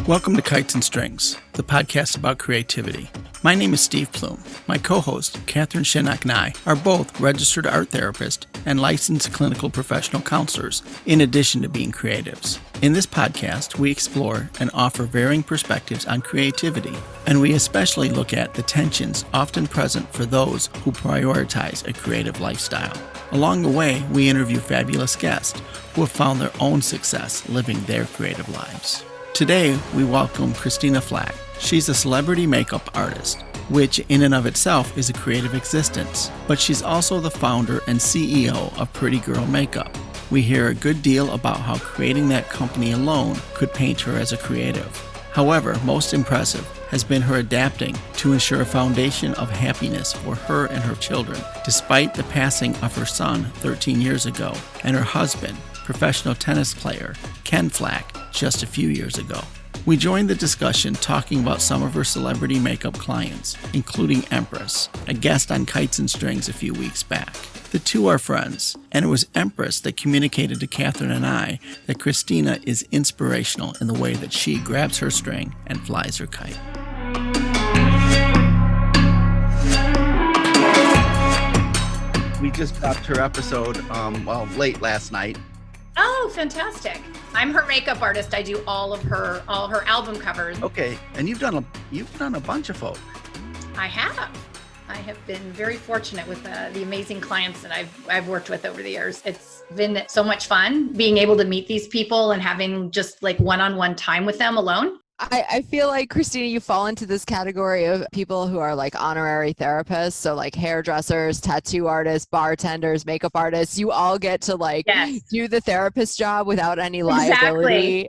Welcome to Kites and Strings, the podcast about creativity. My name is Steve Plume. My co-host, Catherine Shinnock, and I are both registered art therapists and licensed clinical professional counselors, in addition to being creatives. In this podcast, we explore and offer varying perspectives on creativity, and we especially look at the tensions often present for those who prioritize a creative lifestyle. Along the way, we interview fabulous guests who have found their own success living their creative lives. Today, we welcome Christina Flach. She's a celebrity makeup artist, which in and of itself is a creative existence, but she's also the founder and CEO of Pretty Girl Makeup. We hear a good deal about how creating that company alone could paint her as a creative. However, most impressive has been her adapting to ensure a foundation of happiness for her and her children, despite the passing of her son 13 years ago and her husband, professional tennis player Ken Flach, just a few years ago. We joined the discussion talking about some of her celebrity makeup clients, including Empress, a guest on Kites and Strings a few weeks back. The two are friends, and it was Empress that communicated to Catherine and I that Christina is inspirational in the way that she grabs her string and flies her kite. We just dropped her episode, late last night. Oh, fantastic. I'm her makeup artist. I do all her album covers. Okay, and you've done a bunch of folk. I have been very fortunate with the amazing clients that I've worked with over the years. It's been so much fun being able to meet these people and having just like one-on-one time with them alone. I feel like, Christina, you fall into this category of people who are like honorary therapists. So like hairdressers, tattoo artists, bartenders, makeup artists, you all get to do the therapist job without any liability. Exactly.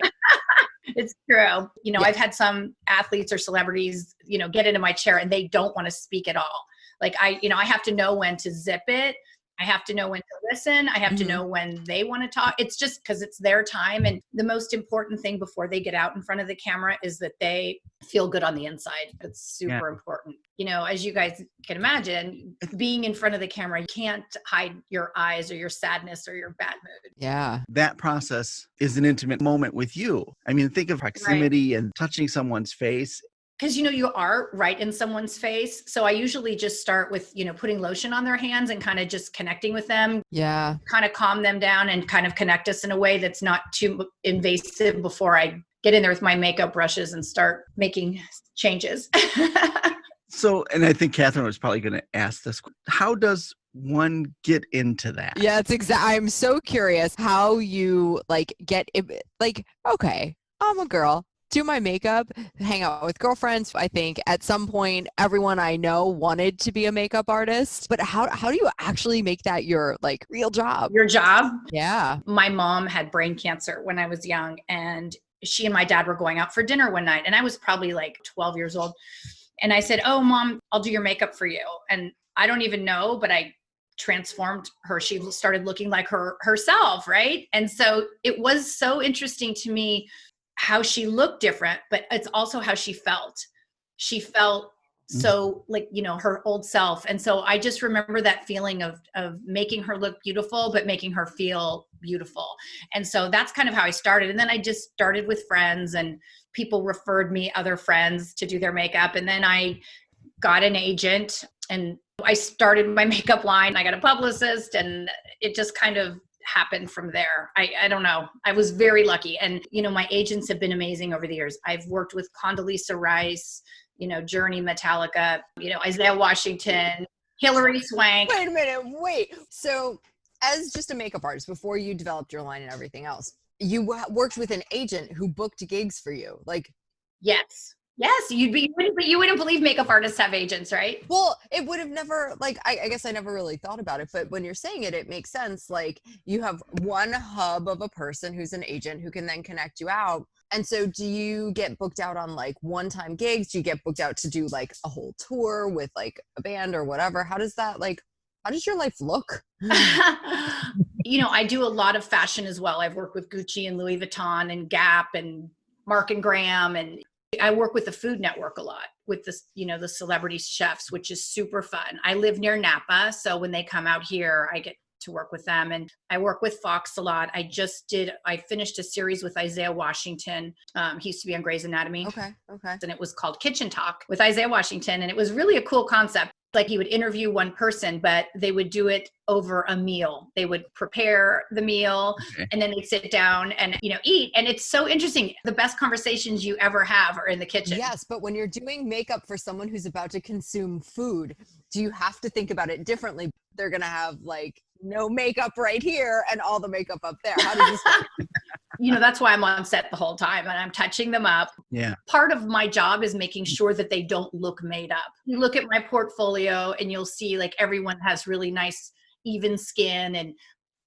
It's true. I've had some athletes or celebrities, get into my chair and they don't want to speak at all. Like I have to know when to zip it. I have to know when to listen. I have to know when they want to talk. It's just because it's their time. And the most important thing before they get out in front of the camera is that they feel good on the inside. It's super important. As you guys can imagine, being in front of the camera, you can't hide your eyes or your sadness or your bad mood. Yeah. That process is an intimate moment with you. I mean, think of proximity and touching someone's face. Because, you are right in someone's face. So I usually just start with, putting lotion on their hands and kind of just connecting with them. Yeah. Kind of calm them down and kind of connect us in a way that's not too invasive before I get in there with my makeup brushes and start making changes. So, and I think Catherine was probably going to ask this. How does one get into that? Yeah, it's I'm so curious how you get it. Okay, I'm a girl. Do my makeup, hang out with girlfriends. I think at some point, everyone I know wanted to be a makeup artist. But how do you actually make that your real job? Your job? Yeah. My mom had brain cancer when I was young, and she and my dad were going out for dinner one night, and I was probably 12 years old. And I said, "Oh, Mom, I'll do your makeup for you." And I don't even know, but I transformed her. She started looking like herself, right? And so it was so interesting to me how she looked different, but it's also how she felt. She felt so her old self. And so I just remember that feeling of making her look beautiful, but making her feel beautiful. And so that's kind of how I started. And then I just started with friends, and people referred me other friends to do their makeup. And then I got an agent and I started my makeup line. I got a publicist, and it just kind of happened from there. I don't know. I was very lucky. And, my agents have been amazing over the years. I've worked with Condolezza Rice, Journey and Mettalica, Isaiah Washington, Hillary Swank. Wait a minute. Wait. So as just a makeup artist, before you developed your line and everything else, you worked with an agent who booked gigs for you. Yes. Yes, you wouldn't believe makeup artists have agents, right? Well, it would have never, I guess I never really thought about it, but when you're saying it, it makes sense. You have one hub of a person who's an agent who can then connect you out. And so do you get booked out on one-time gigs? Do you get booked out to do a whole tour with a band or whatever? How does that how does your life look? I do a lot of fashion as well. I've worked with Gucci and Louis Vuitton and Gap and Mark and Graham, and I work with the Food Network a lot with the celebrity chefs, which is super fun. I live near Napa. So when they come out here, I get to work with them. And I work with Fox a lot. I finished a series with Isaiah Washington. He used to be on Grey's Anatomy. Okay. And it was called Kitchen Talk with Isaiah Washington. And it was really a cool concept. Like he would interview one person, but they would do it over a meal. They would prepare the meal and then they'd sit down and, eat. And it's so interesting. The best conversations you ever have are in the kitchen. Yes. But when you're doing makeup for someone who's about to consume food, do you have to think about it differently? They're going to have like no makeup right here and all the makeup up there. How do you that's why I'm on set the whole time and I'm touching them up. Yeah. Part of my job is making sure that they don't look made up. You look at my portfolio and you'll see like everyone has really nice, even skin and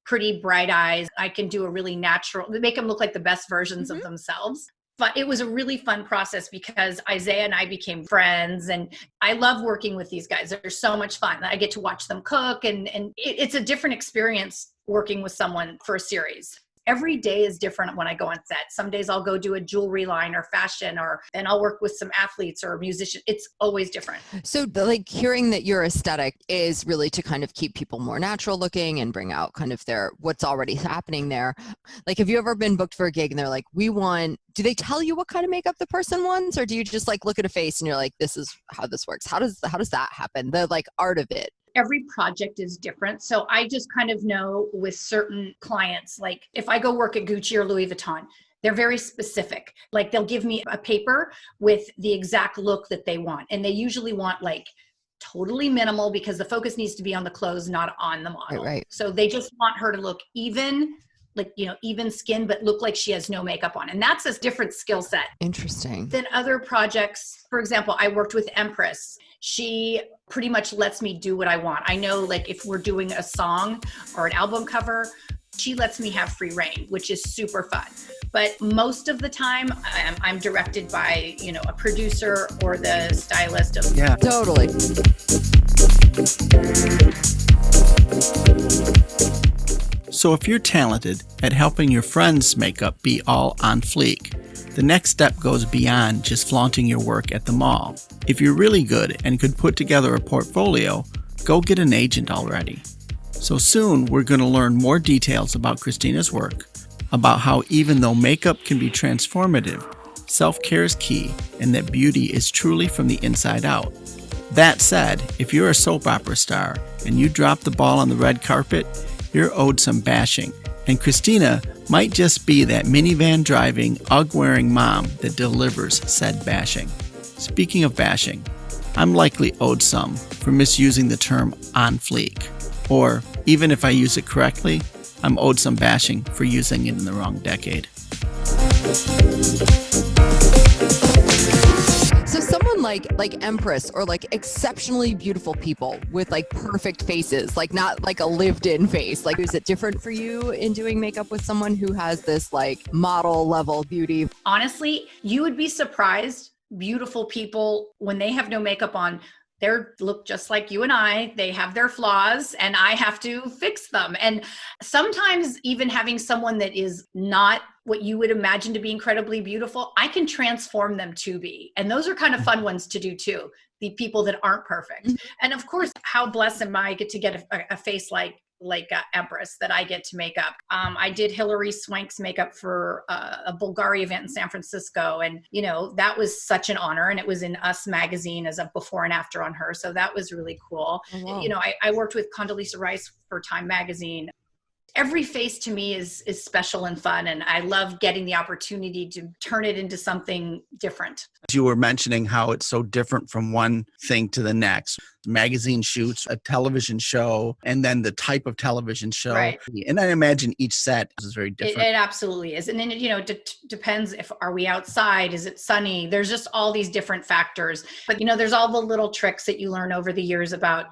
pretty bright eyes. I can do a really natural, make them look like the best versions of themselves. But it was a really fun process because Isaiah and I became friends and I love working with these guys. They're so much fun. I get to watch them cook and it's a different experience working with someone for a series. Every day is different when I go on set. Some days I'll go do a jewelry line or fashion, and I'll work with some athletes or musicians. It's always different. So like hearing that your aesthetic is really to kind of keep people more natural looking and bring out kind of what's already happening there. Like, have you ever been booked for a gig and they're like, do they tell you what kind of makeup the person wants? Or do you just like look at a face and you're like, this is how this works? How does that happen? The like art of it. Every project is different. So I just kind of know with certain clients, like if I go work at Gucci or Louis Vuitton, they're very specific. Like they'll give me a paper with the exact look that they want. And they usually want like totally minimal because the focus needs to be on the clothes, not on the model. Right. So they just want her to look even, like, even skin, but look like she has no makeup on. And that's a different skill set. Interesting. Than other projects. For example, I worked with Empress. She pretty much lets me do what I want. I know like if we're doing a song or an album cover, she lets me have free reign, which is super fun. But most of the time I'm directed by, a producer or the stylist. Yeah, totally. So if you're talented at helping your friends' makeup be all on fleek, the next step goes beyond just flaunting your work at the mall. If you're really good and could put together a portfolio, go get an agent already. So soon we're going to learn more details about Christina's work, about how even though makeup can be transformative, self-care is key and that beauty is truly from the inside out. That said, if you're a soap opera star and you drop the ball on the red carpet, you're owed some bashing. And Christina might just be that minivan driving, Ugg-wearing mom that delivers said bashing. Speaking of bashing, I'm likely owed some for misusing the term on fleek. Or, even if I use it correctly, I'm owed some bashing for using it in the wrong decade. So someone like Empress or like exceptionally beautiful people with like perfect faces, like not like a lived in face. Like, is it different for you in doing makeup with someone who has this like model level beauty? Honestly, you would be surprised. Beautiful people, when they have no makeup on, they look just like you and I. They have their flaws and I have to fix them. And sometimes even having someone that is not what you would imagine to be incredibly beautiful, I can transform them to be. And those are kind of fun ones to do too. The people that aren't perfect. Mm-hmm. And of course, how blessed am I to get a face like Empress that I get to make up. I did Hillary Swank's makeup for a Bulgari event in San Francisco. And, that was such an honor. And it was in Us magazine as a before and after on her. So that was really cool. Oh, wow. I worked with Condolezza Rice for Time magazine. Every face to me is special and fun. And I love getting the opportunity to turn it into something different. You were mentioning how it's so different from one thing to the next. Magazine shoots, a television show, and then the type of television show. Right. And I imagine each set is very different. It absolutely is. And then, depends are we outside? Is it sunny? There's just all these different factors. But, there's all the little tricks that you learn over the years about.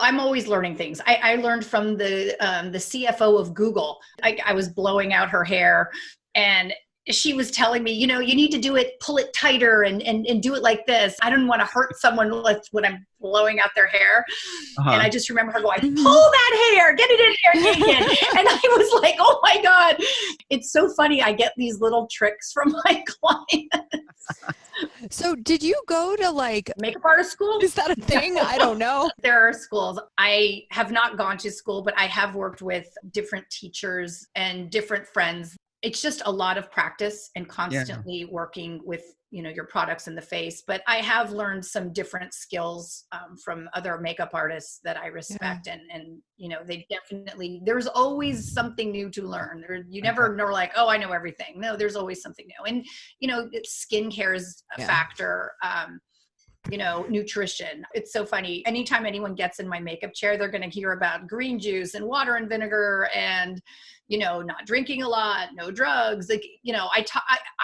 I'm always learning things. I learned from the CFO of Google. I was blowing out her hair and she was telling me, you need to do it, pull it tighter and do it like this. I didn't want to hurt someone when I'm blowing out their hair. Uh-huh. And I just remember her going, pull that hair, get it in here, get it in. And I was like, oh my God. It's so funny. I get these little tricks from my clients. So did you go to like, Makeup artist school? is that a thing? I don't know. There are schools. I have not gone to school, but I have worked with different teachers and different friends. It's just a lot of practice and constantly working with, your products in the face. But I have learned some different skills from other makeup artists that I respect. And they definitely, there's always something new to learn. You never know like, oh, I know everything. No, there's always something new. And, skincare is a factor. Nutrition. It's so funny. Anytime anyone gets in my makeup chair, they're going to hear about green juice and water and vinegar and, not drinking a lot, no drugs. Like,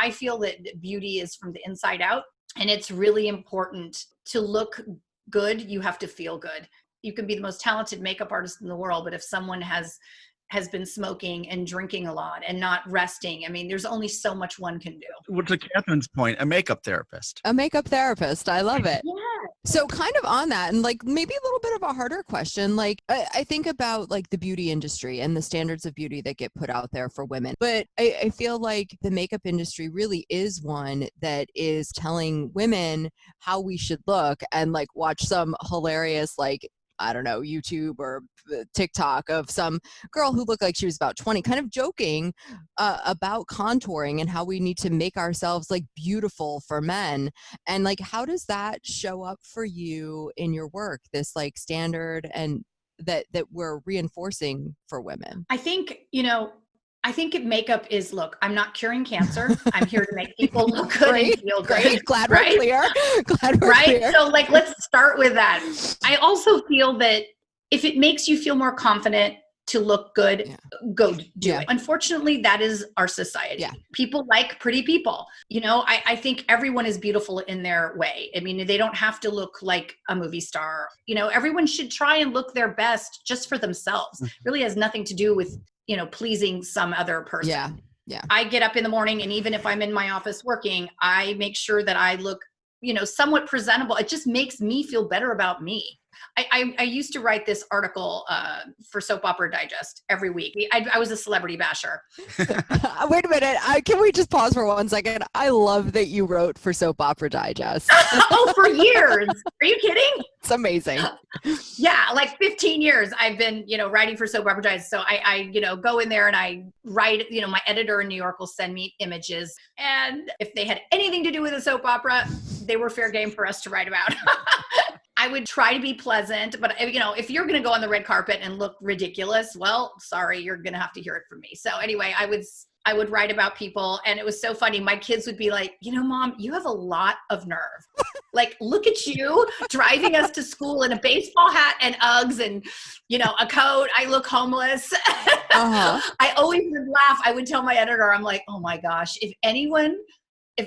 I feel that beauty is from the inside out, and it's really important to look good. You have to feel good. You can be the most talented makeup artist in the world, but if someone has been smoking and drinking a lot and not resting, there's only so much one can do. Well, to Catherine's point, a makeup therapist. A makeup therapist. I love it. Yeah. So kind of on that, and like maybe a little bit of a harder question, like I think about like the beauty industry and the standards of beauty that get put out there for women. But I feel like the makeup industry really is one that is telling women how we should look, and like watch some hilarious, like, I don't know, YouTube or TikTok of some girl who looked like she was about 20, kind of joking about contouring and how we need to make ourselves like beautiful for men. And like, how does that show up for you in your work, this like standard and that we're reinforcing for women? I think, makeup is, look, I'm not curing cancer. I'm here to make people look good and feel great. Glad we're clear. Glad we're clear. So like, let's start with that. I also feel that if it makes you feel more confident to look good, go do it. Unfortunately, that is our society. People like pretty people. I think everyone is beautiful in their way. They don't have to look like a movie star. Everyone should try and look their best just for themselves. It really has nothing to do with pleasing some other person. Yeah. I get up in the morning, and even if I'm in my office working, I make sure that I look, somewhat presentable. It just makes me feel better about me. I used to write this article for Soap Opera Digest every week. I was a celebrity basher. Wait a minute. Can we just pause for 1 second? I love that you wrote for Soap Opera Digest. Oh, for years. Are you kidding? It's amazing. Yeah, like 15 years I've been, writing for Soap Opera Digest. So I go in there and I write, my editor in New York will send me images. And if they had anything to do with a soap opera, they were fair game for us to write about. I would try to be pleasant, but if you're going to go on the red carpet and look ridiculous, well, sorry, you're going to have to hear it from me. So anyway, I would write about people, and it was so funny. My kids would be like, Mom, you have a lot of nerve. Like, look at you driving us to school in a baseball hat and Uggs and, a coat. I look homeless. I always would laugh. I would tell my editor, I'm like, oh my gosh, if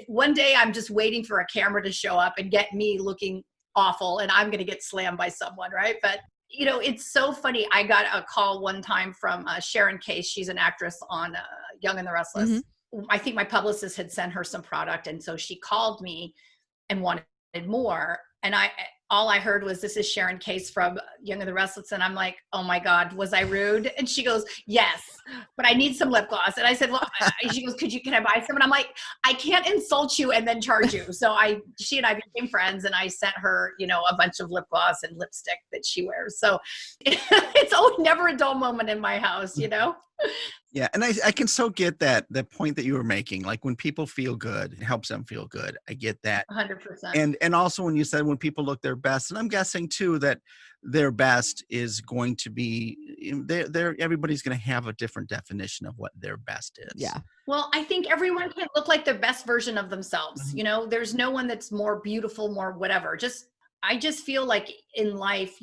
one day I'm just waiting for a camera to show up and get me looking awful and I'm going to get slammed by someone, right? But it's so funny. I got a call one time from Sharon Case. She's an actress on Young and the Restless. Mm-hmm. I think my publicist had sent her some product, and so she called me and wanted more. And all I heard was, "This is Sharon Case from Young and the Restless." And I'm like, "Oh my God, was I rude?" And she goes, "Yes, but I need some lip gloss." And I said, "Well," she goes, can I buy some?" And I'm like, "I can't insult you and then charge you." So she and I became friends, and I sent her, a bunch of lip gloss and lipstick that she wears. So it's always never a dull moment in my house, Yeah. And I can so get that point that you were making, like when people feel good, it helps them feel good. I get that. 100%. And also when you said when people look their best, and I'm guessing too that their best is going to be, everybody's going to have a different definition of what their best is. Yeah. Well, I think everyone can look like their best version of themselves. Mm-hmm. There's no one that's more beautiful, more whatever. I just feel like in life,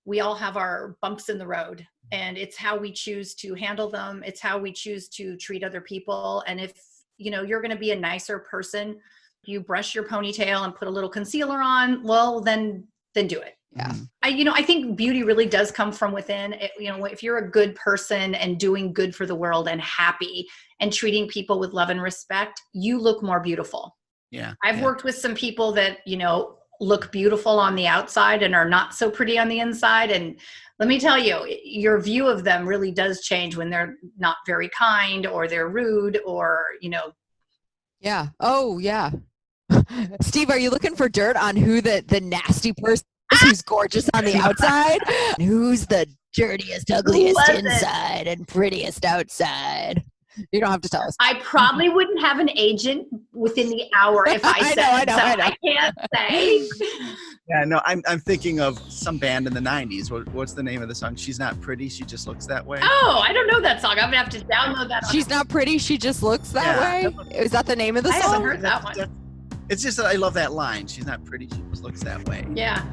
we all have our bumps in the road. And it's how we choose to handle them. It's how we choose to treat other people. And if, you're going to be a nicer person, you brush your ponytail and put a little concealer on, well, then do it. Yeah. I think beauty really does come from within. If you're a good person and doing good for the world and happy and treating people with love and respect, you look more beautiful. Yeah. I've worked with some people that, look beautiful on the outside and are not so pretty on the inside. And let me tell you, your view of them really does change when they're not very kind or they're rude or, Yeah. Oh, yeah. Steve, are you looking for dirt on who the nasty person is who's gorgeous on the outside? Who's the dirtiest, ugliest inside and prettiest outside? You don't have to tell us. I probably wouldn't have an agent within the hour if I said I know. I can't say. Yeah, no, I'm thinking of some band in the 90s. What's the name of the song? She's Not Pretty, She Just Looks That Way. Oh, I don't know that song. I'm going to have to download that. She's not pretty, she just looks that way? Is that the name of the I song? haven't heard that one. It's just that I love that line. She's not pretty, she just looks that way. Yeah.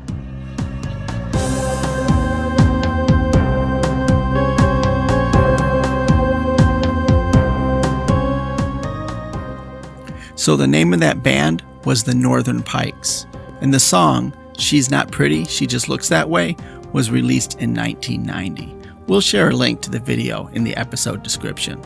So the name of that band was the Northern Pikes, and the song, She's Not Pretty, She Just Looks That Way, was released in 1990. We'll share a link to the video in the episode description.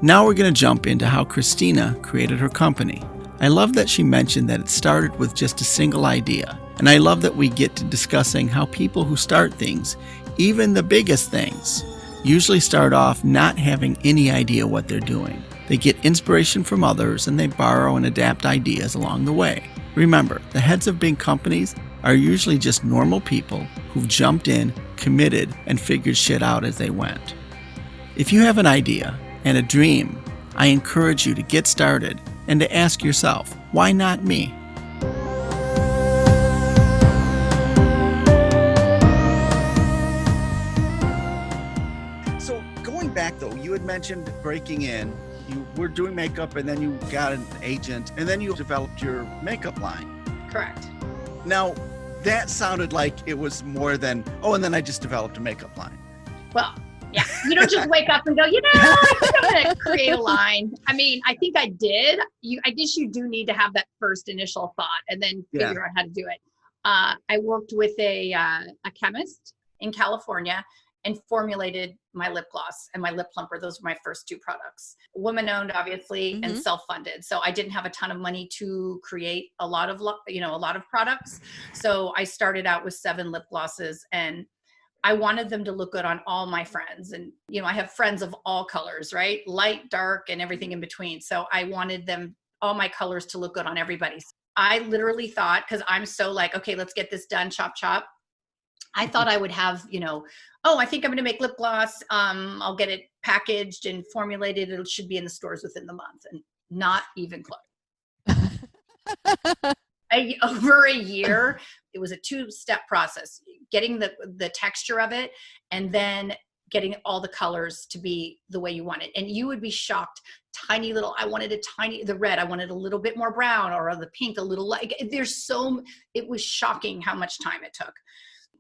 Now we're going to jump into how Christina created her company. I love that she mentioned that it started with just a single idea, and I love that we get to discussing how people who start things, even the biggest things, usually start off not having any idea what they're doing. They get inspiration from others and they borrow and adapt ideas along the way. Remember, the heads of big companies are usually just normal people who've jumped in, committed, and figured shit out as they went. If you have an idea and a dream, I encourage you to get started and to ask yourself, why not me? So going back though, you had mentioned breaking in. You were doing makeup and then you got an agent and then you developed your makeup line. Correct. Now, that sounded like it was more than, oh, and then I just developed a makeup line. Well, yeah, you don't just wake up and go, I think I'm going to create a line. I mean, I think I did. I guess you do need to have that first initial thought and then figure out how to do it. I worked with a chemist in California and formulated my lip gloss and my lip plumper. Those were my first two products. Woman owned, obviously, and self-funded. So I didn't have a ton of money to create a lot of products. So I started out with 7 lip glosses and I wanted them to look good on all my friends. And, I have friends of all colors, right? Light, dark, and everything in between. So I wanted all my colors to look good on everybody. I literally thought, because I'm so like, okay, let's get this done, chop, chop. I thought I would have, I think I'm going to make lip gloss. I'll get it packaged and formulated. It should be in the stores within the month, and not even close. Over a year, it was a 2-step process, getting the texture of it and then getting all the colors to be the way you want it. And you would be shocked. Tiny little, the red, I wanted a little bit more brown, or the pink, a little like, it was shocking how much time it took.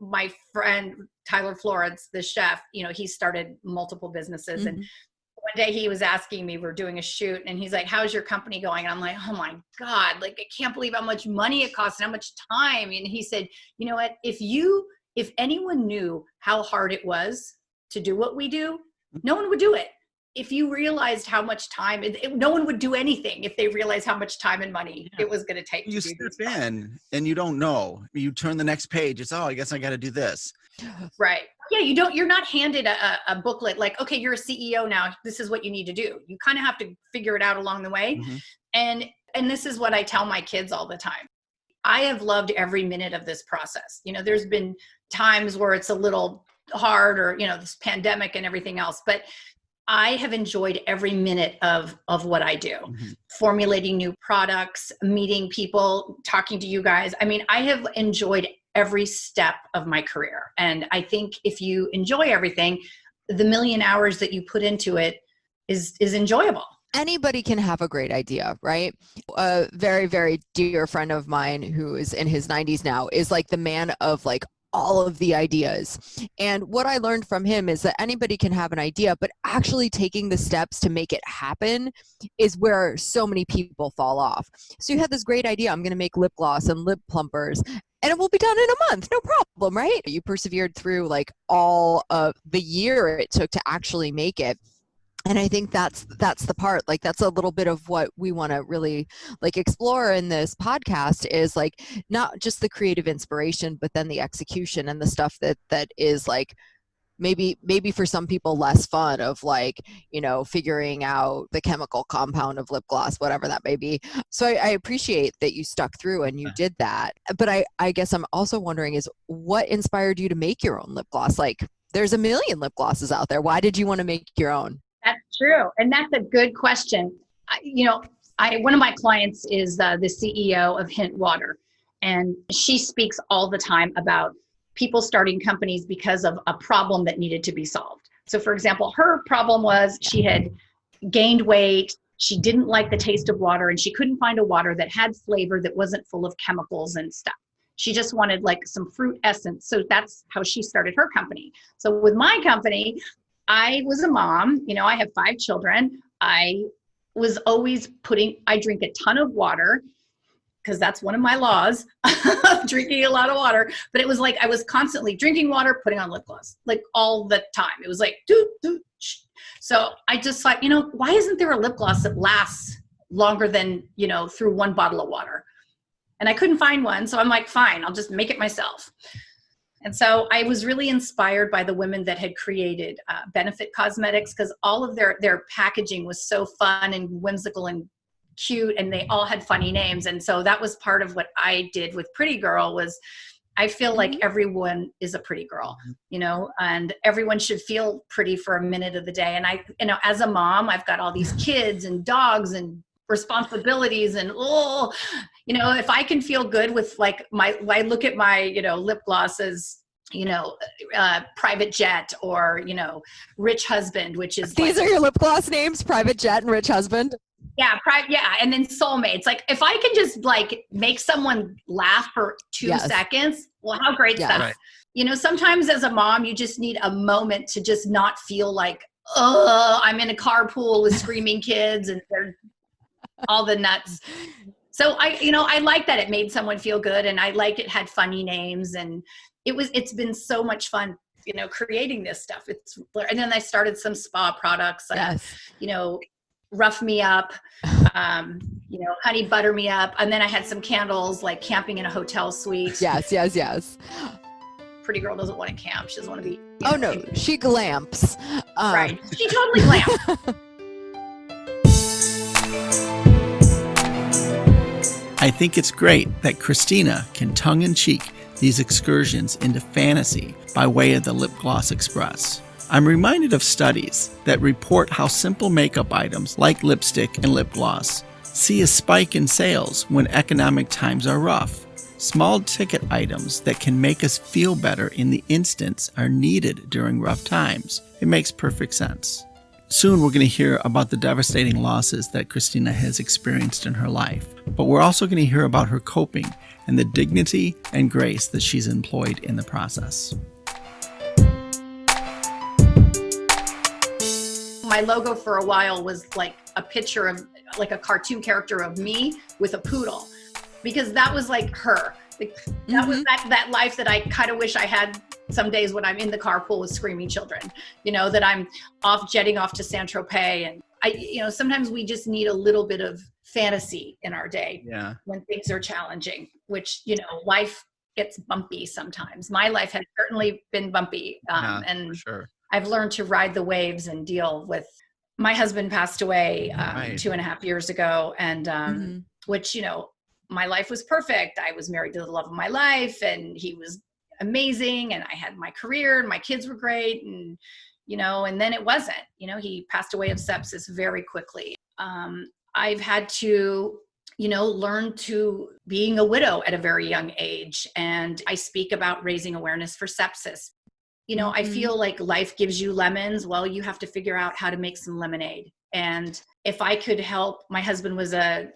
My friend, Tyler Florence, the chef, he started multiple businesses. And one day he was asking me, we're doing a shoot and he's like, how's your company going? And I'm like, oh my God, like, I can't believe how much money it costs and how much time. And he said, you know what, if anyone knew how hard it was to do what we do, no one would do it. If you realized how much time, no one would do anything if they realized how much time and money it was going to take. You step in and you don't know. You turn the next page. It's, I guess I got to do this. Right. Yeah. You're not handed a booklet like, okay, you're a CEO now. This is what you need to do. You kind of have to figure it out along the way. And this is what I tell my kids all the time. I have loved every minute of this process. There's been times where it's a little hard or, this pandemic and everything else, but I have enjoyed every minute of what I do, formulating new products, meeting people, talking to you guys. I mean, I have enjoyed every step of my career. And I think if you enjoy everything, the million hours that you put into it is enjoyable. Anybody can have a great idea, right? A very, very dear friend of mine who is in his 90s now is like the man of like all of the ideas. And what I learned from him is that anybody can have an idea, but actually taking the steps to make it happen is where so many people fall off. So you had this great idea, I'm going to make lip gloss and lip plumpers, and it will be done in a month, no problem, right? You persevered through like all of the year it took to actually make it. And I think that's the part, like that's a little bit of what we want to really like explore in this podcast is like not just the creative inspiration, but then the execution and the stuff that is like maybe for some people less fun of like, figuring out the chemical compound of lip gloss, whatever that may be. So I appreciate that you stuck through and you did that. But I guess I'm also wondering is what inspired you to make your own lip gloss? Like there's a million lip glosses out there. Why did you want to make your own? That's true. And that's a good question. One of my clients is the CEO of Hint Water, and she speaks all the time about people starting companies because of a problem that needed to be solved. So for example, her problem was she had gained weight. She didn't like the taste of water, and she couldn't find a water that had flavor that wasn't full of chemicals and stuff. She just wanted like some fruit essence. So that's how she started her company. So with my company, I was a mom, I have 5 children. I was always I drink a ton of water because that's one of my laws of drinking a lot of water. But it was like, I was constantly drinking water, putting on lip gloss, like all the time. It was like, So I just thought, why isn't there a lip gloss that lasts longer than, through one bottle of water? And I couldn't find one. So I'm like, fine, I'll just make it myself. And so I was really inspired by the women that had created Benefit Cosmetics, because all of their packaging was so fun and whimsical and cute, and they all had funny names. And so that was part of what I did with Pretty Girl. Was I feel like everyone is a pretty girl, and everyone should feel pretty for a minute of the day. And I, as a mom, I've got all these kids and dogs and responsibilities, and if I can feel good with like I look at my lip gloss as Private Jet, or Rich Husband, which is these are your lip gloss names: Private Jet and Rich Husband. Yeah, and then Soulmates. Like if I can just like make someone laugh for 2 seconds, well, how great is that? Right. Sometimes as a mom, you just need a moment to just not feel like, oh, I'm in a carpool with screaming kids and they're all the nuts. So I like that it made someone feel good, and I like it had funny names, and it's been so much fun, creating this stuff. And then I started some spa products, Rough Me Up, Honey Butter Me Up. And then I had some candles, like camping in a hotel suite. Yes. Pretty Girl doesn't want to camp. She doesn't want to be. No, she glamps. Right. She totally glamps. I think it's great that Christina can tongue-in-cheek these excursions into fantasy by way of the Lip Gloss Express. I'm reminded of studies that report how simple makeup items like lipstick and lip gloss see a spike in sales when economic times are rough. Small ticket items that can make us feel better in the instant are needed during rough times. It makes perfect sense. Soon we're going to hear about the devastating losses that Christina has experienced in her life, but we're also going to hear about her coping and the dignity and grace that she's employed in the process. My logo for a while was like a picture of like a cartoon character of me with a poodle, because that was like her. Like, that was that life that I kind of wish I had some days when I'm in the carpool with screaming children, that I'm jetting off to Saint-Tropez. And sometimes we just need a little bit of fantasy in our day when things are challenging, which, life gets bumpy sometimes. My life has certainly been bumpy. And for sure. I've learned to ride the waves and deal with. My husband passed away 2.5 years ago, and which, my life was perfect. I was married to the love of my life, and he was amazing, and I had my career, and my kids were great, and and then it wasn't. He passed away of sepsis very quickly. I've had to learn to being a widow at a very young age, and I speak about raising awareness for sepsis. I feel like life gives you lemons. Well, you have to figure out how to make some lemonade. And if I could help, my husband was a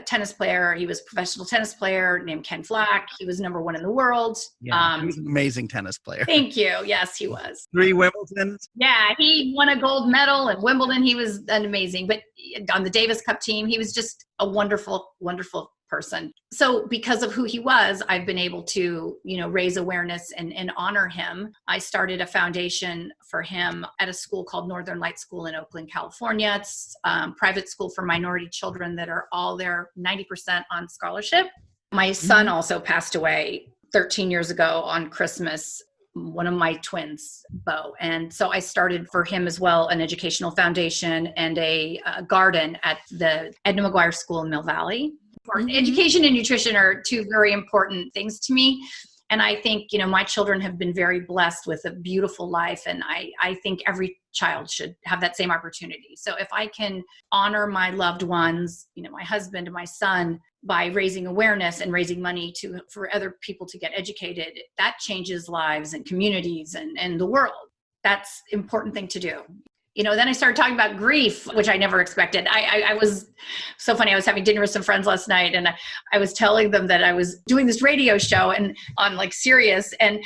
tennis player. He was a professional tennis player named Ken Flach. He was number 1 in the world. Yeah, he was an amazing tennis player. Thank you. Yes, he was. 3 Wimbledons. Yeah, he won a gold medal at Wimbledon. He was an amazing, but on the Davis Cup team, he was just a wonderful, wonderful person. So because of who he was, I've been able to, raise awareness and honor him. I started a foundation for him at a school called Northern Light School in Oakland, California. It's a private school for minority children that are all there 90% on scholarship. My son also passed away 13 years ago on Christmas. one of my twins, Bo. And so I started for him as well, an educational foundation and a garden at the Edna McGuire School in Mill Valley. Education and nutrition are two very important things to me. And I think, my children have been very blessed with a beautiful life. And I think every child should have that same opportunity. So if I can honor my loved ones, my husband and my son, by raising awareness and raising money for other people to get educated, that changes lives and communities and the world. That's an important thing to do. Then I started talking about grief, which I never expected. I was so funny. I was having dinner with some friends last night, and I was telling them that I was doing this radio show and on Sirius, and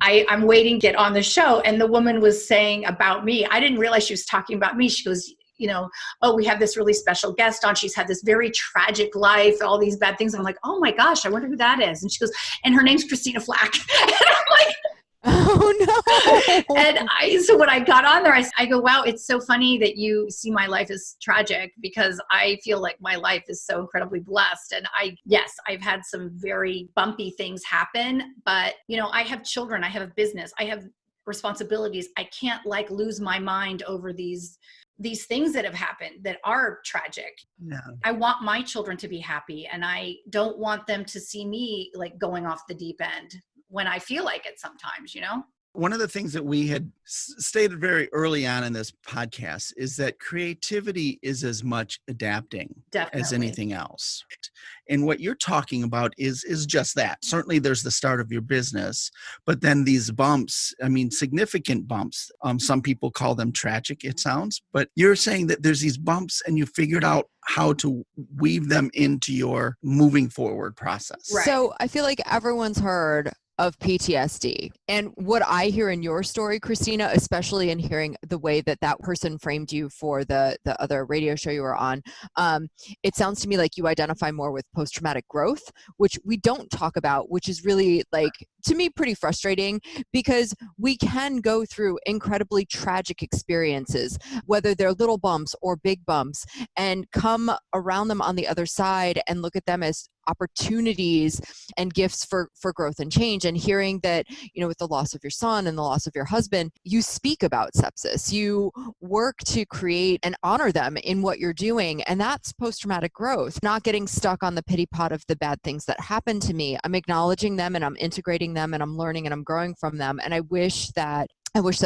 I'm waiting to get on the show. And the woman was saying about me. I didn't realize she was talking about me. She goes, oh, we have this really special guest on. She's had this very tragic life, all these bad things. I'm like, oh my gosh, I wonder who that is. And she goes, and her name's Christina Flach. And I'm like, oh no. And so when I got on there, I go, wow, it's so funny that you see my life as tragic, because I feel like my life is so incredibly blessed. And I've had some very bumpy things happen, but I have children, I have a business, I have responsibilities. I can't lose my mind over these things that have happened that are tragic. Yeah. I want my children to be happy, and I don't want them to see me going off the deep end when I feel like it sometimes, One of the things that we had stated very early on in this podcast is that creativity is as much adapting as anything else. And what you're talking about is just that. Certainly there's the start of your business, but then these bumps, significant bumps, some people call them tragic, it sounds, but you're saying that there's these bumps and you figured out how to weave them into your moving forward process. Right. So I feel like everyone's heard of PTSD. And what I hear in your story, Christina, especially in hearing the way that person framed you for the other radio show you were on, it sounds to me like you identify more with post-traumatic growth, which we don't talk about, which is really to me, pretty frustrating, because we can go through incredibly tragic experiences, whether they're little bumps or big bumps, and come around them on the other side and look at them as opportunities and gifts for growth and change. And hearing that, with the loss of your son and the loss of your husband, you speak about sepsis, you work to create and honor them in what you're doing. And that's post-traumatic growth, not getting stuck on the pity pot of the bad things that happened to me. I'm acknowledging them and I'm integrating them and I'm learning and I'm growing from them. And I wish that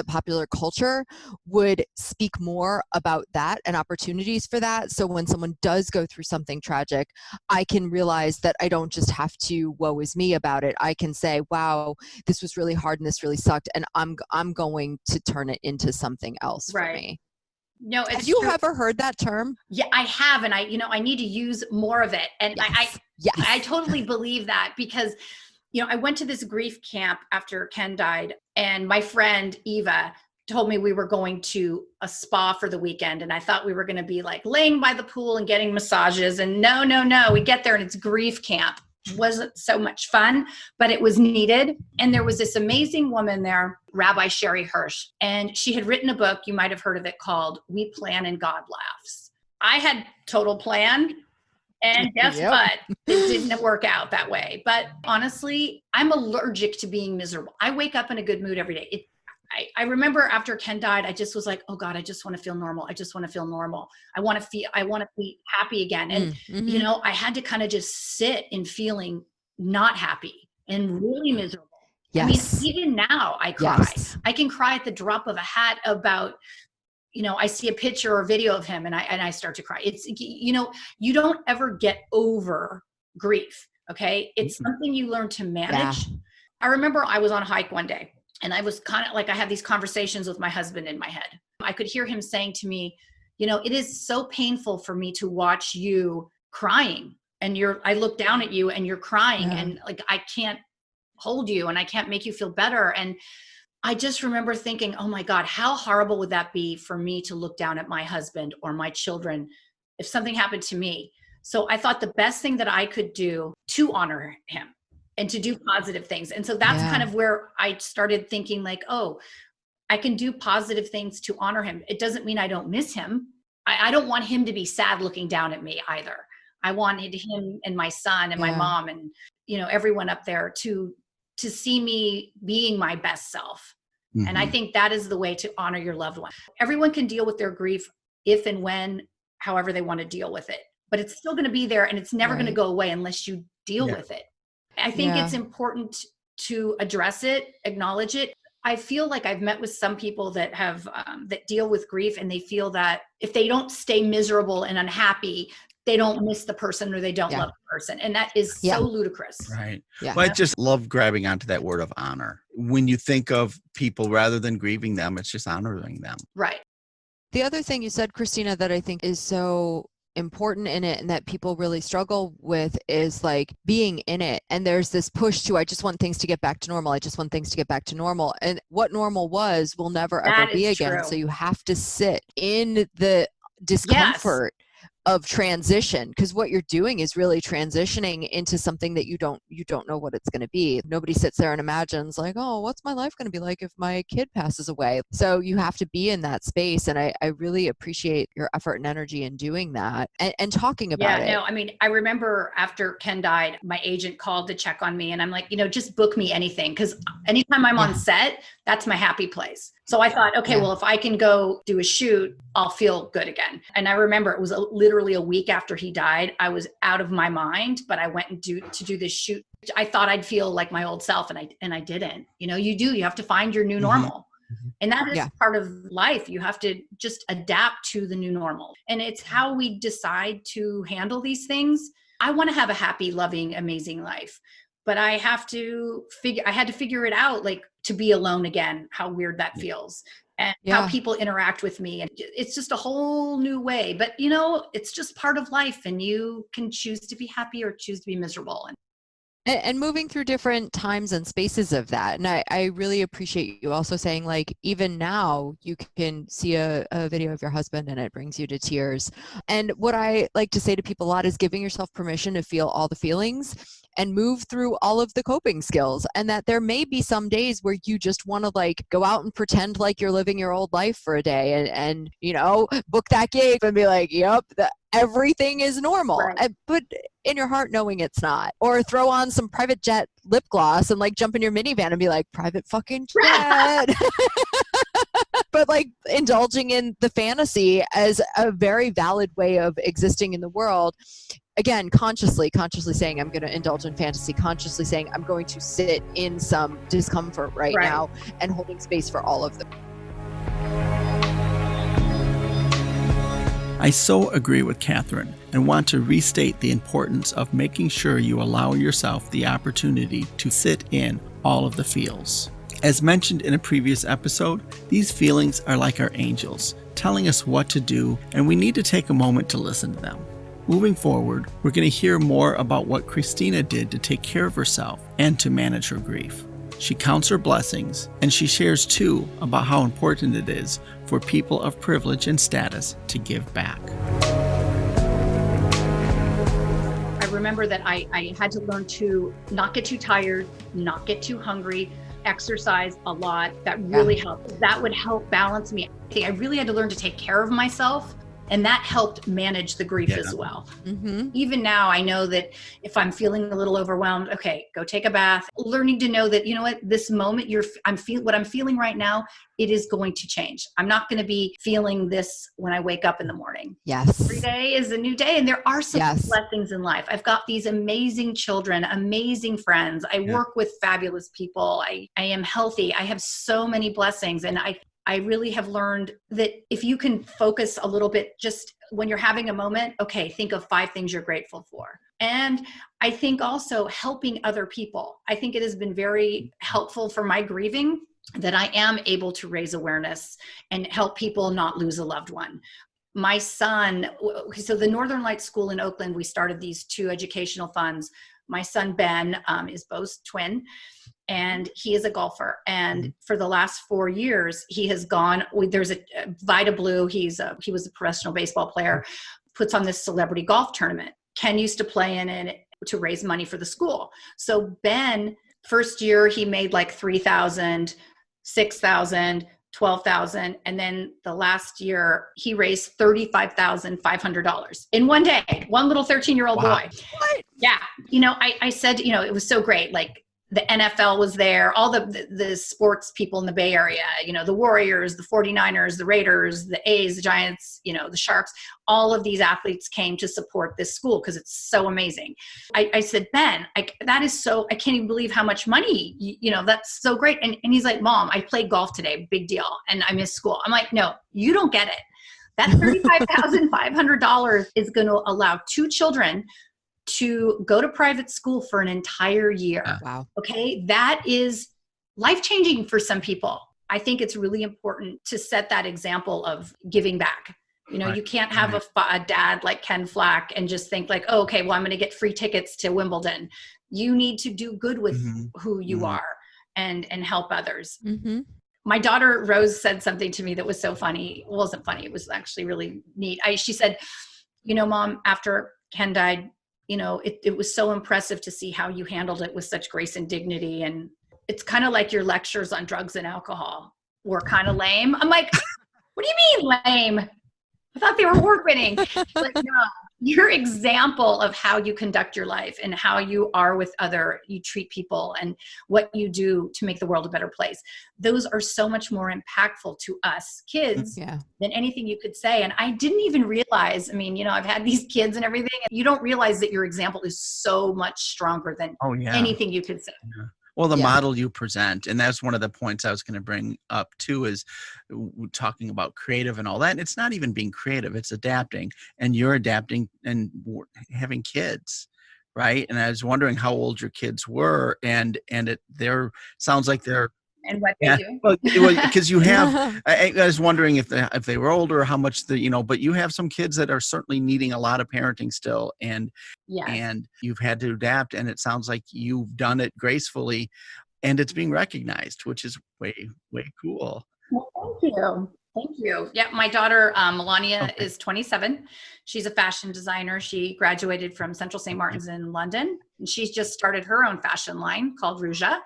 popular culture would speak more about that and opportunities for that. So when someone does go through something tragic, I can realize that I don't just have to woe is me about it. I can say, wow, this was really hard and this really sucked. And I'm going to turn it into something else for me. No, it's have you ever heard that term? Yeah, I have. And I need to use more of it. And yes. I totally believe that, because I went to this grief camp after Ken died, and my friend Eva told me we were going to a spa for the weekend, and I thought we were going to be laying by the pool and getting massages, and no, we get there and it's grief camp. It wasn't so much fun, but it was needed. And there was this amazing woman there, Rabbi Sherry Hirsch, and she had written a book, you might have heard of it, called We Plan and God Laughs. I had total plan. And guess what? It didn't work out that way. But honestly, I'm allergic to being miserable. I wake up in a good mood every day. I remember after Ken died, I just was like, oh God, I just want to feel normal. I just want to feel normal. I want to be happy again. And, I had to kind of just sit in feeling not happy and really miserable. Yes. Even now I cry. Yes. I can cry at the drop of a hat about, I see a picture or video of him and I start to cry. It's, you don't ever get over grief. Okay. It's something you learn to manage. Yeah. I remember I was on a hike one day and I was kind of I had these conversations with my husband in my head. I could hear him saying to me, it is so painful for me to watch you crying, and I look down at you and you're crying, and I can't hold you and I can't make you feel better. And I just remember thinking, oh my God, how horrible would that be for me to look down at my husband or my children if something happened to me? So I thought the best thing that I could do to honor him and to do positive things. And so that's kind of where I started thinking oh, I can do positive things to honor him. It doesn't mean I don't miss him. I don't want him to be sad looking down at me either. I wanted him and my son and my mom and, everyone up there to to see me being my best self. Mm-hmm. And I think that is the way to honor your loved one. Everyone can deal with their grief if and when, however they want to deal with it, but it's still going to be there, and it's never going to go away unless you deal with it. I think it's important to address it, acknowledge it. I feel like I've met with some people that have that deal with grief, and they feel that if they don't stay miserable and unhappy, they don't miss the person or they don't love the person. And that is so ludicrous. Right. Yeah. Well, I just love grabbing onto that word of honor. When you think of people, rather than grieving them, it's just honoring them. Right. The other thing you said, Christina, that I think is so important in it and that people really struggle with is like being in it. And there's this push to, I just want things to get back to normal. I just want things to get back to normal. And what normal was will never ever be again. True. So you have to sit in the discomfort of transition, because what you're doing is really transitioning into something that you don't know what it's going to be. Nobody sits there and imagines like, oh, what's my life going to be like if my kid passes away? So you have to be in that space. And I really appreciate your effort and energy in doing that and talking about it. No, I mean, I remember after Ken died, my agent called to check on me, and I'm like, just book me anything, because anytime I'm on set, that's my happy place. So I thought, okay, well, if I can go do a shoot, I'll feel good again. And I remember it was literally a week after he died. I was out of my mind, but I went to do this shoot. I thought I'd feel like my old self, and I didn't. You have to find your new normal. And that is part of life. You have to just adapt to the new normal. And it's how we decide to handle these things. I want to have a happy, loving, amazing life. But I had to figure it out, like to be alone again, how weird that feels, and how people interact with me. And it's just a whole new way, but it's just part of life, and you can choose to be happy or choose to be miserable. And moving through different times and spaces of that. And I really appreciate you also saying, like, even now you can see a video of your husband and it brings you to tears. And what I like to say to people a lot is giving yourself permission to feel all the feelings and move through all of the coping skills. And that there may be some days where you just want to like go out and pretend like you're living your old life for a day and book that gig and be like, yep, everything is normal. Right. But in your heart knowing it's not. Or throw on some private jet lip gloss and like jump in your minivan and be like, private fucking jet. But like indulging in the fantasy as a very valid way of existing in the world. Again, consciously saying I'm going to indulge in fantasy, consciously saying I'm going to sit in some discomfort right now, and holding space for all of them. I so agree with Catherine and want to restate the importance of making sure you allow yourself the opportunity to sit in all of the feels. As mentioned in a previous episode, these feelings are like our angels, telling us what to do, and we need to take a moment to listen to them. Moving forward, we're going to hear more about what Christina did to take care of herself and to manage her grief. She counts her blessings, and she shares too about how important it is for people of privilege and status to give back. I remember that I had to learn to not get too tired, not get too hungry, exercise a lot. That really helped. That would help balance me. I really had to learn to take care of myself. And that helped manage the grief as well. Mm-hmm. Even now, I know that if I'm feeling a little overwhelmed, okay, go take a bath. Learning to know that, this moment what I'm feeling right now, it is going to change. I'm not going to be feeling this when I wake up in the morning. Yes. Every day is a new day. And there are some blessings in life. I've got these amazing children, amazing friends. I work with fabulous people. I am healthy. I have so many blessings. And I really have learned that if you can focus a little bit, just when you're having a moment, okay, think of 5 things you're grateful for. And I think also helping other people. I think it has been very helpful for my grieving that I am able to raise awareness and help people not lose a loved one. My son, so the Northern Lights School in Oakland, we started these 2 educational funds. My son, Ben, is Bo's twin, and he is a golfer. And for the last 4 years, he has gone, there's a Vita Blue. He was a professional baseball player, puts on this celebrity golf tournament. Ken used to play in it to raise money for the school. So Ben, first year, he made like $3,000, $6,000, $12,000. And then the last year he raised $35,500 in one day, one little 13-year-old boy. What? Yeah. I said, it was so great. Like, the NFL was there, all the sports people in the Bay Area, you know, the Warriors, the 49ers, the Raiders, the A's, the Giants, you know, the Sharks, all of these athletes came to support this school because it's so amazing. I said, Ben, that is so, I can't even believe how much money, you know, that's so great. And he's like, Mom, I played golf today, big deal. And I missed school. I'm like, no, you don't get it. That $35,500 is going to allow 2 children to go to private school for an entire year. Wow. Okay. That is life-changing for some people. I think it's really important to set that example of giving back. You know, you can't have a dad like Ken Flach and just think like, oh, okay, well, I'm going to get free tickets to Wimbledon. You need to do good with who you are and help others. My daughter Rose said something to me that was so funny. It wasn't funny. It was actually really neat. She said, you know, Mom, after Ken died, you know, it was so impressive to see how you handled it with such grace and dignity. And it's kind of like your lectures on drugs and alcohol were kind of lame. I'm like, what do you mean lame? I thought they were award-winning. Like, no, your example of how you conduct your life and how you are with you treat people and what you do to make the world a better place. Those are so much more impactful to us kids than anything you could say. And I didn't even realize, I mean, you know, I've had these kids and everything, and you don't realize that your example is so much stronger than anything you could say. Well, the model you present, and that's one of the points I was going to bring up too, is talking about creative and all that. And it's not even being creative, it's adapting, and you're adapting and having kids, right? And I was wondering how old your kids were, and sounds like they're and what they do. Well, because you have, I was wondering if they were older, how much but you have some kids that are certainly needing a lot of parenting still, and you've had to adapt, and it sounds like you've done it gracefully, and it's being recognized, which is way, way cool. Well, thank you. Thank you. Yeah, my daughter, Melania, is 27. She's a fashion designer. She graduated from Central St. Martin's in London, and she's just started her own fashion line called Ruja.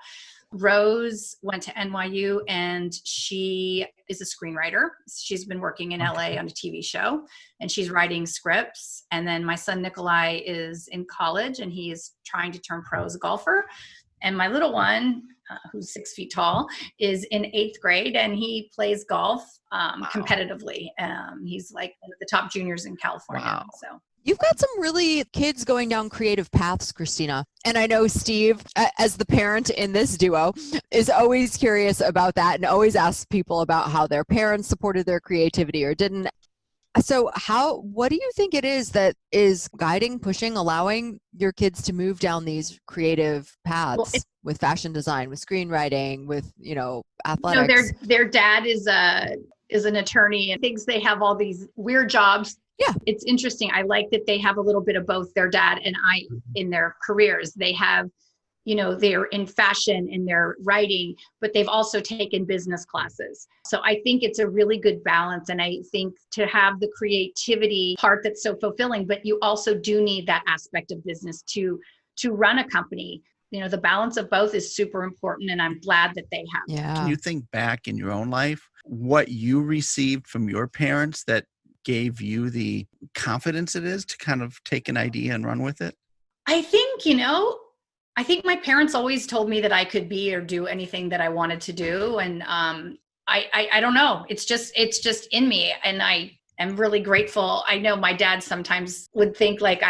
Rose went to NYU and she is a screenwriter. She's been working in LA on a TV show and she's writing scripts. And then my son Nikolai is in college and he is trying to turn pro as a golfer. And my little one, who's 6 feet tall, is in 8th grade and he plays golf competitively. He's like one of the top juniors in California. Wow. So. You've got some really kids going down creative paths, Christina. And I know Steve, as the parent in this duo, is always curious about that and always asks people about how their parents supported their creativity or didn't. So what do you think it is that is guiding, pushing, allowing your kids to move down these creative paths with fashion design, with screenwriting, with, you know, athletics? You know, their dad is an attorney and thinks they have all these weird jobs. Yeah. It's interesting. I like that they have a little bit of both their dad and I in their careers. They have, you know, they're in fashion and they're writing, but they've also taken business classes. So I think it's a really good balance. And I think to have the creativity part that's so fulfilling, but you also do need that aspect of business to run a company. You know, the balance of both is super important and I'm glad that they have. Yeah. Can you think back in your own life, what you received from your parents that gave you the confidence it is to kind of take an idea and run with it? I think my parents always told me that I could be or do anything that I wanted to do. And I don't know. It's just in me. And I am really grateful. I know my dad sometimes would think like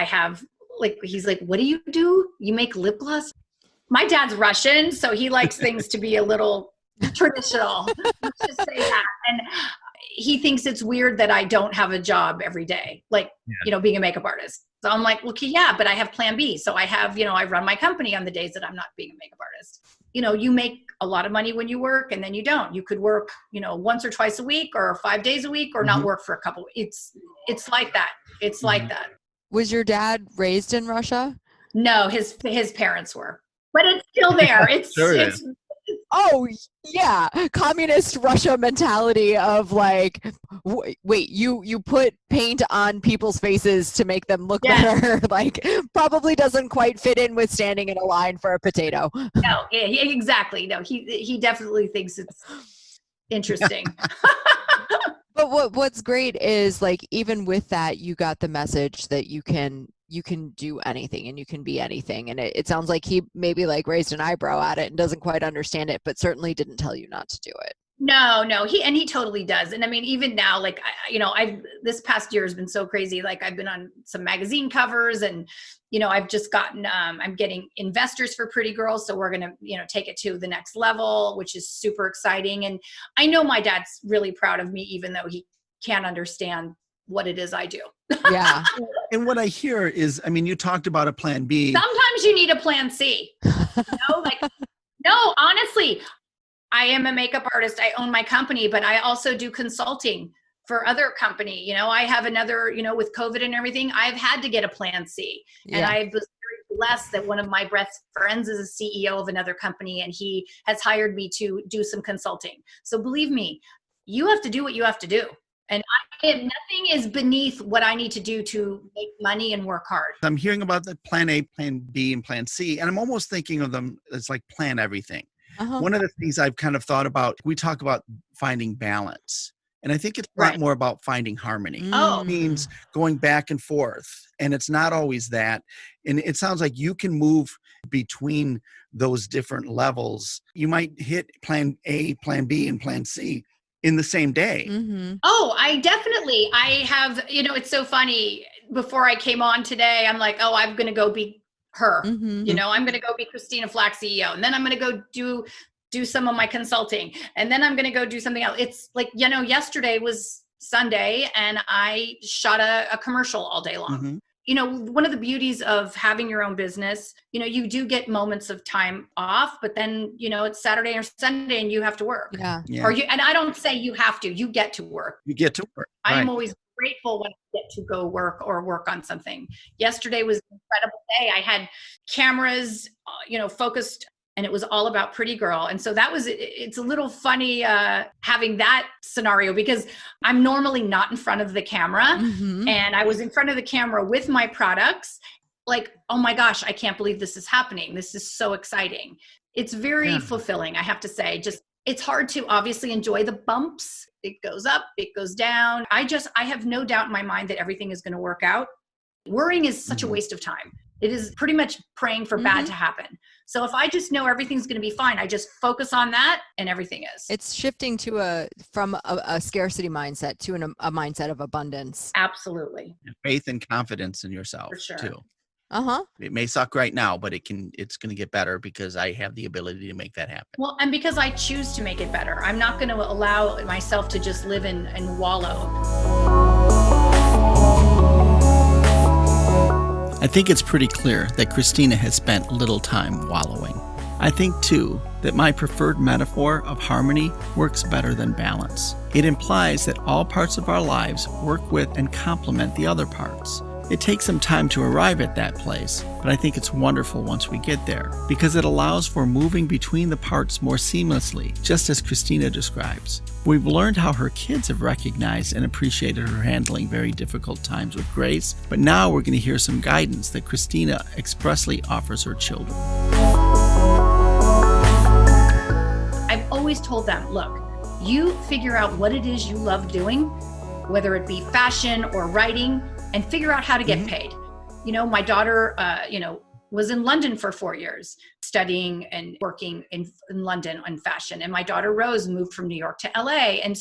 he's like, what do? You make lip gloss? My dad's Russian, so he likes things to be a little traditional. Let's just say that. And he thinks it's weird that I don't have a job every day, like, you know, being a makeup artist. So I'm like, okay, yeah, but I have plan B. So I have, you know, I run my company on the days that I'm not being a makeup artist. You know, you make a lot of money when you work and then you don't. You could work, you know, once or twice a week or 5 days a week or not work for a couple. It's like that. It's like that. Was your dad raised in Russia? No, his parents were, but it's still there. It's, sure it's, Oh, yeah. Communist Russia mentality of like, wait, you put paint on people's faces to make them look better. Like, probably doesn't quite fit in with standing in a line for a potato. No, exactly. No, he definitely thinks it's interesting. But what's great is like, even with that, you got the message that you can you can do anything and you can be anything. And it sounds like he maybe like raised an eyebrow at it and doesn't quite understand it, but certainly didn't tell you not to do it. No, he totally does. And I mean, even now, like, this past year has been so crazy. Like I've been on some magazine covers and, I've just gotten, I'm getting investors for Pretty Girls. So we're going to, take it to the next level, which is super exciting. And I know my dad's really proud of me, even though he can't understand what it is I do. Yeah. And what I hear is, I mean, you talked about a plan B. Sometimes you need a plan C, no, honestly, I am a makeup artist. I own my company, but I also do consulting for other company. I have another, with COVID and everything, I've had to get a plan C. Yeah. And I was very blessed that one of my best friends is a CEO of another company and he has hired me to do some consulting. So believe me, you have to do what you have to do. And nothing is beneath what I need to do to make money and work hard. I'm hearing about the plan A, plan B, and plan C, and I'm almost thinking of them as like plan everything. One of the things I've kind of thought about, we talk about finding balance. And I think it's a lot more about finding harmony. Oh. It means going back and forth. And it's not always that. And it sounds like you can move between those different levels. You might hit plan A, plan B, and plan C in the same day. Mm-hmm. Oh, I have, it's so funny. Before I came on today, I'm like, I'm going to go be her, I'm going to go be Christina Flach CEO. And then I'm going to go do some of my consulting. And then I'm going to go do something else. It's like, yesterday was Sunday and I shot a commercial all day long. One of the beauties of having your own business, you do get moments of time off, but then, it's Saturday or Sunday and you have to work. Yeah. And I don't say you have to, you get to work. You get to work. I am always grateful when I get to go work on something. Yesterday was an incredible day. I had cameras, focused, and it was all about Pretty Girl. And so it's a little funny having that scenario because I'm normally not in front of the camera. And I was in front of the camera with my products. Like, oh my gosh, I can't believe this is happening. This is so exciting. It's very fulfilling, I have to say. It's hard to obviously enjoy the bumps. It goes up, it goes down. I have no doubt in my mind that everything is going to work out. Worrying is such a waste of time. It is pretty much praying for bad to happen. So if I just know everything's going to be fine, I just focus on that and everything is. It's shifting from a scarcity mindset to a mindset of abundance. Absolutely. Faith and confidence in yourself for sure. too. Uh-huh. It may suck right now, but it's going to get better because I have the ability to make that happen. Well, and because I choose to make it better. I'm not going to allow myself to just live and wallow. I think it's pretty clear that Christina has spent little time wallowing. I think, too, that my preferred metaphor of harmony works better than balance. It implies that all parts of our lives work with and complement the other parts. It takes some time to arrive at that place, but I think it's wonderful once we get there, because it allows for moving between the parts more seamlessly, just as Christina describes. We've learned how her kids have recognized and appreciated her handling very difficult times with grace, but now we're going to hear some guidance that Christina expressly offers her children. I've always told them, look, you figure out what it is you love doing, whether it be fashion or writing, and figure out how to get paid. My daughter, was in London for 4 years, studying and working in London on fashion. And my daughter Rose moved from New York to LA. And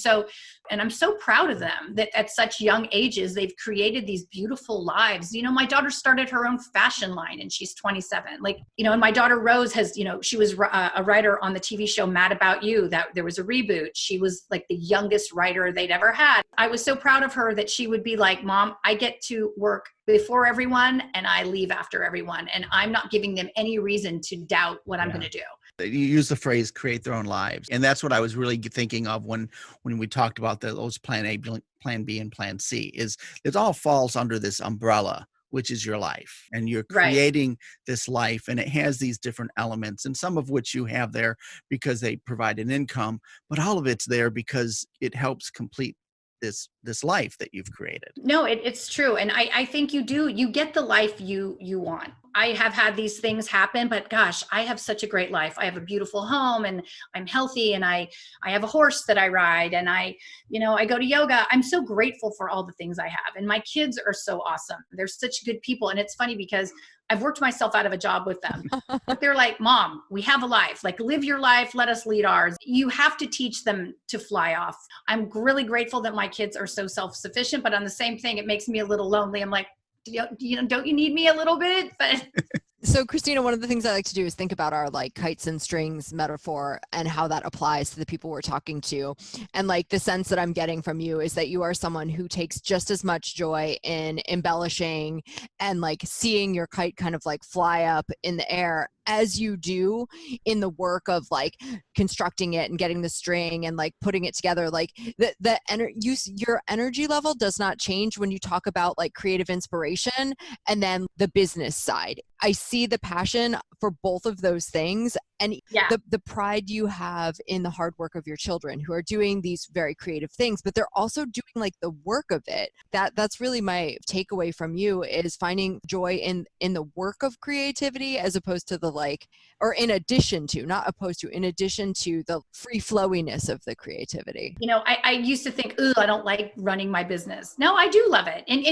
I'm so proud of them that at such young ages, they've created these beautiful lives. My daughter started her own fashion line and she's 27. And my daughter Rose has, she was a writer on the TV show Mad About You, that there was a reboot. She was like the youngest writer they'd ever had. I was so proud of her that she would be like, Mom, I get to work before everyone and I leave after everyone. And I'm not giving them any reason to doubt what I'm going to do. You use the phrase create their own lives. And that's what I was really thinking of when we talked about those plan A, plan B, and plan C. Is it all falls under this umbrella, which is your life. And you're creating this life, and it has these different elements, and some of which you have there because they provide an income, but all of it's there because it helps complete this life that you've created. No, it's true. And I think you get the life you want. I have had these things happen, but gosh, I have such a great life. I have a beautiful home and I'm healthy, and I have a horse that I ride, and I go to yoga. I'm so grateful for all the things I have. And my kids are so awesome. They're such good people. And it's funny because I've worked myself out of a job with them. But they're like, Mom, we have a life. Like, live your life. Let us lead ours. You have to teach them to fly off. I'm really grateful that my kids are so self-sufficient, but on the same thing, it makes me a little lonely. I'm like, don't you need me a little bit? But So Christina, one of the things I like to do is think about our like kites and strings metaphor and how that applies to the people we're talking to. And like the sense that I'm getting from you is that you are someone who takes just as much joy in embellishing and like seeing your kite kind of like fly up in the air as you do in the work of like constructing it and getting the string and like putting it together. Like your energy level does not change when you talk about like creative inspiration and then the business side. I see the passion for both of those things, and the pride you have in the hard work of your children who are doing these very creative things, but they're also doing like the work of it. That's really my takeaway from you, is finding joy in the work of creativity as opposed to the like, or in addition to, not opposed to, in addition to the free flowiness of the creativity. I used to think, I don't like running my business. No, I do love it. And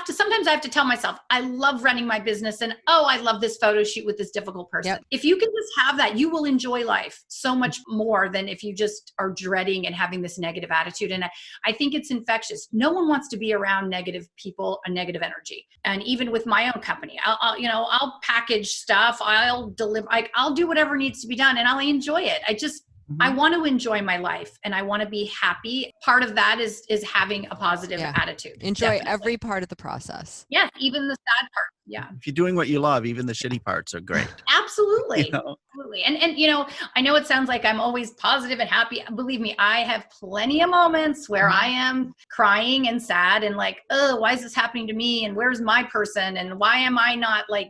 sometimes I have to tell myself, I love running my business, and I love this photo shoot with this difficult person. Yep. If you can just have that, you will enjoy life so much more than if you just are dreading and having this negative attitude. And I think it's infectious. No one wants to be around negative people and negative energy. And even with my own company, I'll package stuff, I'll deliver, I'll do whatever needs to be done, and I'll enjoy it. I want to enjoy my life, and I want to be happy. Part of that is having a positive attitude. Enjoy every part of the process. Yes, even the sad part. Yeah. If you're doing what you love, even the shitty parts are great. Absolutely. Absolutely. And I know it sounds like I'm always positive and happy. Believe me, I have plenty of moments where I am crying and sad and like, why is this happening to me? And where's my person? And why am I not like...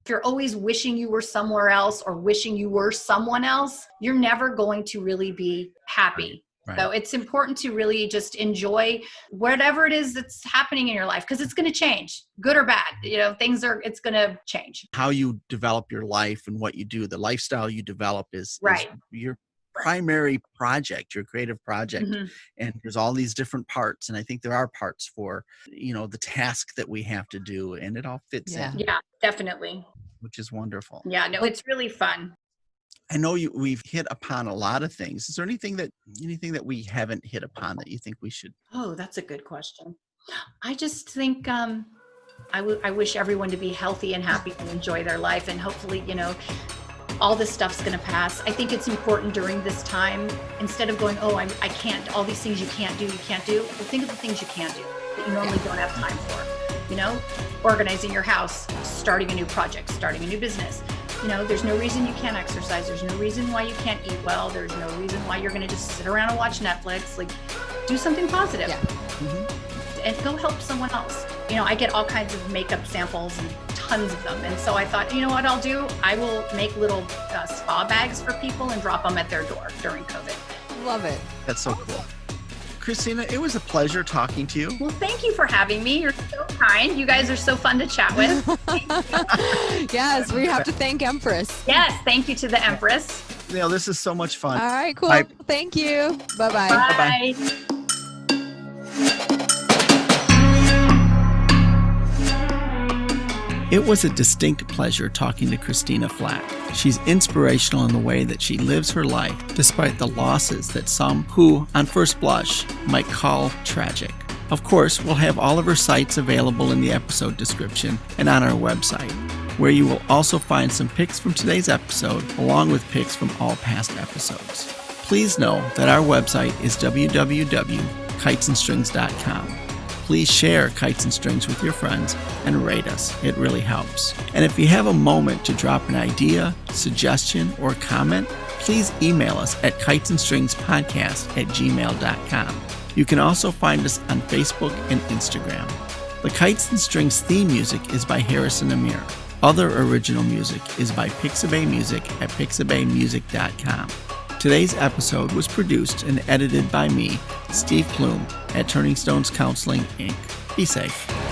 If you're always wishing you were somewhere else or wishing you were someone else, you're never going to really be happy. Right. So it's important to really just enjoy whatever it is that's happening in your life, because it's going to change, good or bad. It's going to change. How you develop your life and what you do, the lifestyle you develop is your primary project, your creative project. Mm-hmm. And there's all these different parts. And I think there are parts for, the task that we have to do, and it all fits in. Yeah, definitely. Which is wonderful. Yeah, no, it's really fun. I know we've hit upon a lot of things. Is there anything that we haven't hit upon that you think we should? Oh, that's a good question. I just think, I wish everyone to be healthy and happy and enjoy their life. And hopefully, all this stuff's going to pass. I think it's important during this time, instead of going, I can't, all these things you can't do. Well, think of the things you can do that you normally don't have time for. Organizing your house, starting a new project, starting a new business. There's no reason you can't exercise. There's no reason why you can't eat well. There's no reason why you're going to just sit around and watch Netflix. Like, do something positive. Yeah. Mm-hmm. And go help someone else. I get all kinds of makeup samples and tons of them. And so I thought, what I'll do? I will make little spa bags for people and drop them at their door during COVID. Love it. That's so cool. Christina, it was a pleasure talking to you. Well, thank you for having me. You're so kind. You guys are so fun to chat with. Yes, we have to thank Empress. Yes, thank you to the Empress. This is so much fun. All right, cool. Bye. Thank you. Bye-bye. Bye. Bye-bye. It was a distinct pleasure talking to Christina Flach. She's inspirational in the way that she lives her life, despite the losses that some who, on first blush, might call tragic. Of course, we'll have all of her sites available in the episode description and on our website, where you will also find some pics from today's episode, along with pics from all past episodes. Please know that our website is www.kitesandstrings.com. Please share Kites and Strings with your friends and rate us. It really helps. And if you have a moment to drop an idea, suggestion, or comment, please email us at kitesandstringspodcast@gmail.com. You can also find us on Facebook and Instagram. The Kites and Strings theme music is by Harrison Amir. Other original music is by Pixabay Music at pixabaymusic.com. Today's episode was produced and edited by me, Steve Plume, at Turning Stones Counseling, Inc. Be safe.